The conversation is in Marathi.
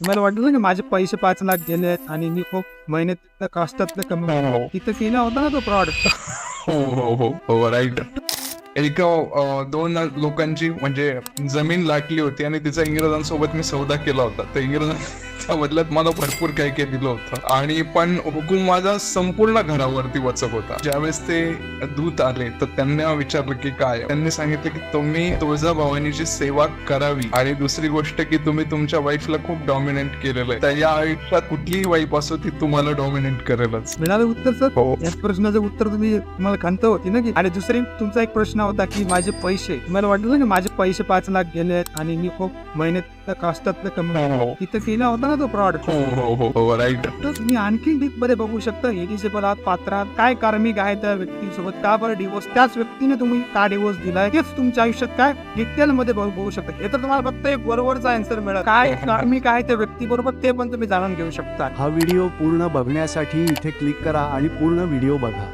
तुम्हाला वाटलं ना माझे पैसे 5 लाख गेले आणि मी खूप मेहनत कष्टातलं कमवलं, तिथं केला होता ना तो फ्रॉड. हो हो हो हो राईट. एका दोन लोकांची म्हणजे जमीन लाटली होती आणि तिचा इंग्रजांसोबत मी सौदा केला होता. तर इंग्रजांच्या बदल्यात मला भरपूर काही काही दिलं होतं आणि पण हुकूम माझा संपूर्ण घरावरती वचक होता. ज्यावेळेस ते दूत आले तर त्यांना विचारलं की काय, त्यांनी सांगितलं की तुम्ही तुळजाभवानीची सेवा करावी आणि दुसरी गोष्ट की तुम्ही तुमच्या वाईफला खूप डॉमिनेट केलेलं आहे. तर या आयुष्यात कुठलीही वाईफ असो ती तुम्हाला डॉमिनेट करेलच. मिळालं उत्तर सर. हो. याच प्रश्नाचं उत्तर तुम्हाला खंत होती ना की. आणि दुसरी तुमचा एक प्रश्न होता की माझे पैसे, तुम्हाला वाटलं ना माझे पैसे 5 लाख गेले आणि मी खूप मेहनत कष्टातलं कमवलं, तिथं केला होता ना तो फ्रॉड. हो हो हो हो राईट. तर तुम्ही आणखी डीप मध्ये बघू शकता. एलिजिबल आहात, पात्र आहात, काय कार्मिक आहे त्या व्यक्तीसोबत, का बरं डिवोर्स, त्याच व्यक्तीने तुम्ही का डिवोर्स दिलाय, तेच तुमच्या आयुष्यात काय डिटेल मध्ये बघू शकता. हे तर तुम्हाला फक्त एक बरोबरचा आन्सर मिळेल. काय कार्मिक आहे त्या व्यक्ती बरोबर ते पण तुम्ही जाणून घेऊ शकता. हा व्हिडिओ पूर्ण बघण्यासाठी इथे क्लिक करा आणि पूर्ण व्हिडिओ बघा.